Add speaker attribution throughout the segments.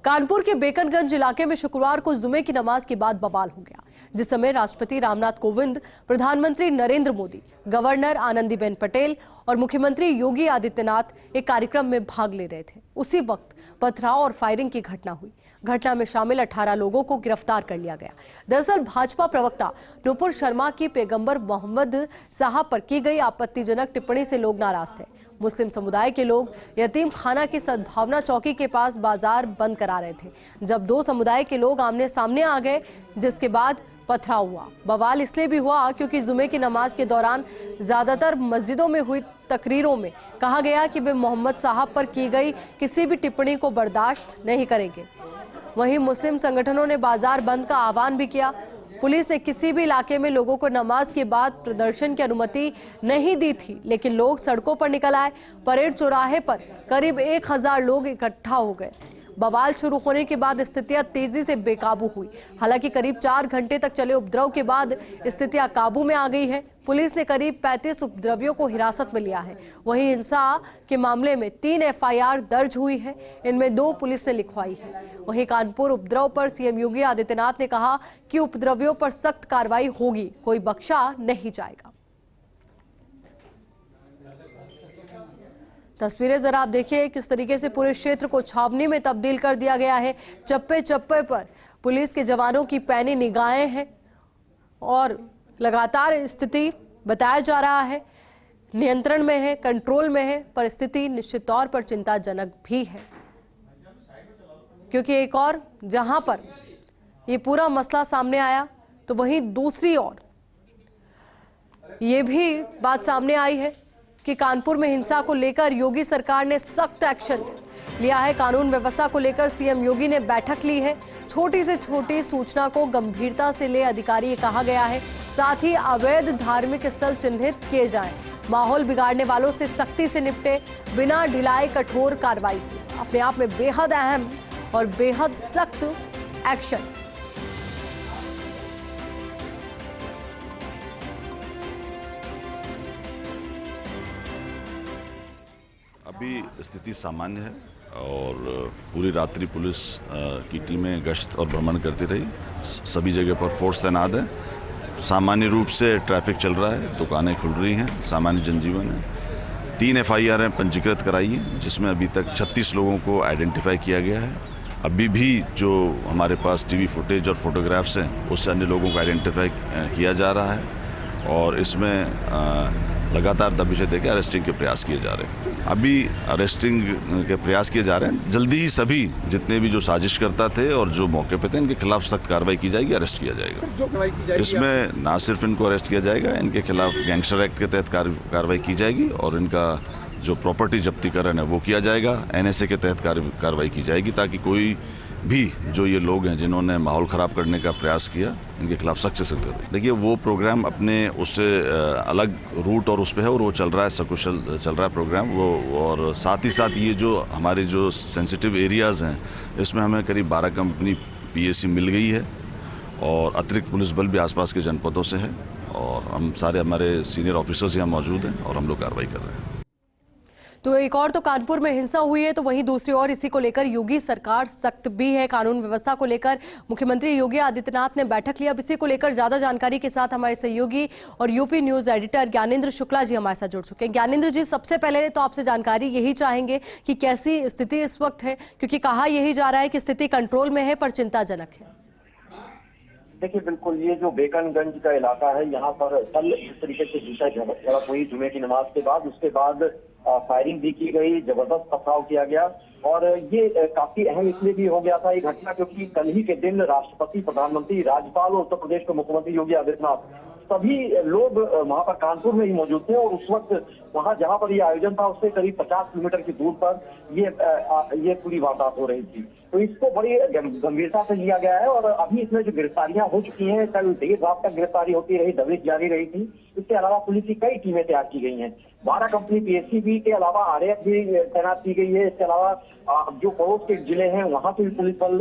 Speaker 1: कानपुर के बेकनगंज इलाके में शुक्रवार को जुमे की नमाज के बाद बवाल हो गया, जिस समय राष्ट्रपति रामनाथ कोविंद, प्रधानमंत्री नरेंद्र मोदी, गवर्नर आनंदीबेन पटेल और मुख्यमंत्री योगी आदित्यनाथ एक कार्यक्रम में भाग ले रहे थे। उसी वक्त पथराव और फायरिंग की घटना हुई। घटना में शामिल 18 लोगों को गिरफ्तार कर लिया गया। दरअसल भाजपा प्रवक्ता नुपुर शर्मा की पैगंबर मोहम्मद साहब पर की गई आपत्तिजनक टिप्पणी से लोग नाराज थे। मुस्लिम समुदाय के लोग यतीम खाना की सद्भावना चौकी के पास बाजार बंद करा रहे थे, जब दो समुदाय के लोग आमने सामने आ गए, जिसके बाद पथराव हुआ। बवाल इसलिए भी हुआ क्योंकि जुमे की नमाज के दौरान ज्यादातर मस्जिदों में हुई तकरीरों में कहा गया कि वे मोहम्मद साहब पर की गई किसी भी टिप्पणी को बर्दाश्त नहीं करेंगे। वहीं मुस्लिम संगठनों ने बाजार बंद का आह्वान भी किया। पुलिस ने किसी भी इलाके में लोगों को नमाज के बाद प्रदर्शन की अनुमति नहीं दी थी, लेकिन लोग सड़कों पर निकल आए। परेड चौराहे पर करीब 1000 लोग इकट्ठा हो गए। बवाल शुरू होने के बाद स्थितियां तेजी से बेकाबू हुई। हालांकि करीब 4 घंटे तक चले उपद्रव के बाद स्थितियां काबू में आ गई है। पुलिस ने करीब 35 उपद्रवियों को हिरासत में लिया है। वहीं हिंसा के मामले में 3 FIR दर्ज हुई है, इनमें 2 पुलिस ने लिखवाई है। वहीं कानपुर उपद्रव पर सीएम योगी आदित्यनाथ ने कहा कि उपद्रवियों पर सख्त कार्रवाई होगी, कोई बख्शा नहीं जाएगा। तस्वीरें जरा आप देखिए, किस तरीके से पूरे क्षेत्र को छावनी में तब्दील कर दिया गया है। चप्पे चप्पे पर पुलिस के जवानों की पैनी निगाहें हैं और लगातार स्थिति बताया जा रहा है नियंत्रण में है, कंट्रोल में है, पर स्थिति निश्चित तौर पर चिंताजनक भी है, क्योंकि एक और जहां पर ये पूरा मसला सामने आया तो वहीं दूसरी ओर ये भी बात सामने आई है कि कानपुर में हिंसा को लेकर योगी सरकार ने सख्त एक्शन लिया है। कानून व्यवस्था को लेकर सीएम योगी ने बैठक ली है। छोटी से छोटी सूचना को गंभीरता से ले अधिकारी ये कहा गया है। साथ ही अवैध धार्मिक स्थल चिन्हित किए जाएं, माहौल बिगाड़ने वालों से सख्ती से निपटे, बिना ढिलाई कठोर कार्रवाई की। अपने आप में बेहद अहम और बेहद सख्त एक्शन।
Speaker 2: अभी स्थिति सामान्य है और पूरी रात्रि पुलिस की टीमें गश्त और भ्रमण करती रही। सभी जगह पर फोर्स तैनात है। सामान्य रूप से ट्रैफिक चल रहा है, दुकानें खुल रही हैं, सामान्य जनजीवन है। 3 FIR हैं पंजीकृत कराई है, जिसमें अभी तक 36 लोगों को आइडेंटिफाई किया गया है। अभी भी जो हमारे पास टीवी फुटेज और फोटोग्राफ्स हैं, उससे अन्य लोगों को आइडेंटिफाई किया जा रहा है और इसमें लगातार दबिशें देकर अरेस्टिंग के प्रयास किए जा रहे हैं। अभी अरेस्टिंग के प्रयास किए जा रहे हैं। जल्दी ही सभी जितने भी जो साजिश करता थे और जो मौके पे थे, इनके खिलाफ सख्त कार्रवाई की जाएगी, अरेस्ट किया जाएगा। इसमें ना सिर्फ इनको अरेस्ट किया जाएगा, इनके खिलाफ गैंगस्टर एक्ट के तहत कार्रवाई की जाएगी और इनका जो प्रॉपर्टी जब्तीकरण है वो किया जाएगा। NSA के तहत कार्रवाई की जाएगी, ताकि कोई भी जो ये लोग हैं जिन्होंने माहौल ख़राब करने का प्रयास किया, इनके खिलाफ सख्त से सख्त। देखिए, वो प्रोग्राम अपने उससे अलग रूट और उस पर है और वो चल रहा है, सकुशल चल रहा है प्रोग्राम वो। और साथ ही साथ ये जो हमारे जो सेंसिटिव एरियाज़ हैं, इसमें हमें करीब 12 कंपनी PAC मिल गई है और अतिरिक्त पुलिस बल भी आसपास के जनपदों से है और हम सारे हमारे सीनियर ऑफिसर्स यहाँ मौजूद हैं और हम लोग कार्रवाई कर रहे हैं।
Speaker 1: तो एक और तो कानपुर में हिंसा हुई है, तो वहीं दूसरी ओर इसी को लेकर योगी सरकार सख्त भी है। कानून व्यवस्था को लेकर मुख्यमंत्री योगी आदित्यनाथ ने बैठक लिया। अब इसी को लेकर ज्यादा जानकारी के साथ हमारे सहयोगी और UP news editor Gyanendra Shukla ji हमारे साथ जुड़ चुके हैं। ज्ञानेंद्र जी, सबसे पहले तो आपसे जानकारी यही चाहेंगे कि कैसी स्थिति इस वक्त है, क्योंकि कहा यही जा रहा है कि स्थिति कंट्रोल में है पर चिंताजनक है।
Speaker 3: देखिए, बिल्कुल ये जो बेकनगंज का इलाका है, यहाँ पर कल इस तरीके से भीषण झड़प हुई जुमे की नमाज के बाद। उसके बाद फायरिंग भी की गई, जबरदस्त पथराव किया गया और ये काफी अहम इसलिए भी हो गया था ये घटना क्योंकि कल ही के दिन राष्ट्रपति, प्रधानमंत्री, राज्यपाल और उत्तर प्रदेश के मुख्यमंत्री योगी आदित्यनाथ सभी लोग वहां पर कानपुर में ही मौजूद थे और उस वक्त वहां जहां पर ये आयोजन था उससे करीब 50 किलोमीटर की दूर पर ये पूरी वारदात हो रही थी। तो इसको बड़ी गंभीरता से लिया गया है और अभी इसमें जो गिरफ्तारियां हो चुकी हैं, कल देर रात तक गिरफ्तारी होती रही, दबिश जारी रही थी। इसके अलावा पुलिस की कई टीमें तैयार की गई हैं। 12 कंपनी PAC के अलावा RAF भी तैनात की गई है। इसके अलावा जो पड़ोस के जिले हैं वहां से भी पुलिस बल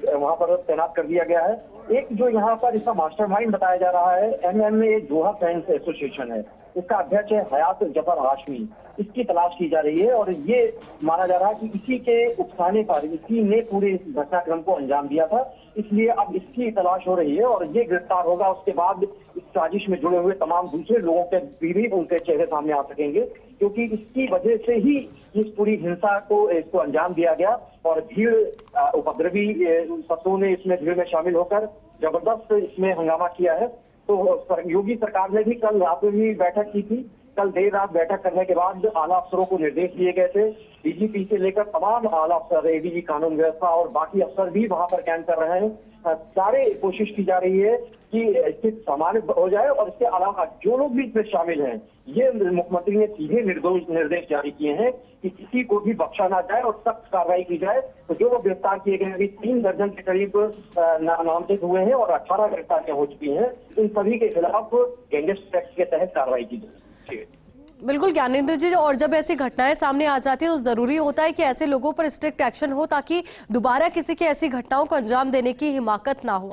Speaker 3: वहां पर तैनात कर दिया गया है। एक जो यहाँ पर इसका मास्टरमाइंड बताया जा रहा है MMA जोहा फैंस एसोसिएशन है। इसका अध्यक्ष है हयात जफर हाशमी। इसकी तलाश की जा रही है और ये माना जा रहा है कि इसी के उकसाने पर इसी ने पूरे इस घटनाक्रम को अंजाम दिया था, इसलिए अब इसकी तलाश हो रही है और ये गिरफ्तार होगा। उसके बाद इस साजिश में जुड़े हुए तमाम दूसरे लोगों के भी उनके चेहरे सामने आ सकेंगे, क्योंकि इसकी वजह से ही इस पूरी हिंसा को इसको अंजाम दिया गया। और भीड़ उपद्रवी तत्वों ने इसमें भीड़ में शामिल होकर जबरदस्त इसमें हंगामा किया है। तो योगी सरकार ने भी कल रात में भी बैठक की थी। कल देर रात बैठक करने के बाद आला अफसरों को निर्देश दिए गए थे। डीजीपी से लेकर तमाम आला अफसर, एडीजी कानून व्यवस्था और बाकी अफसर भी वहां पर कैंप कर रहे हैं। सारे कोशिश की जा रही है कि स्थिति सामान्य हो जाए और इसके अलावा जो लोग भी इसमें शामिल हैं, ये मुख्यमंत्री ने सीधे निर्देश जारी किए हैं कि किसी को भी बख्शा ना जाए और सख्त कार्रवाई की जाए। तो जो लोग गिरफ्तार किए गए अभी 3 दर्जन के करीब नामजद हुए हैं और 18 गिरफ्तारियां हो चुकी हैं। इन सभी के खिलाफ गैंगस्टर एक्ट के तहत कार्रवाई की जाए।
Speaker 1: बिल्कुल ज्ञानेंद्र जी, और जब ऐसी घटनाएं सामने आ जाती है तो जरूरी होता है कि ऐसे लोगों पर स्ट्रिक्ट एक्शन हो ताकि दोबारा किसी की ऐसी घटनाओं को अंजाम देने की हिमाकत ना हो।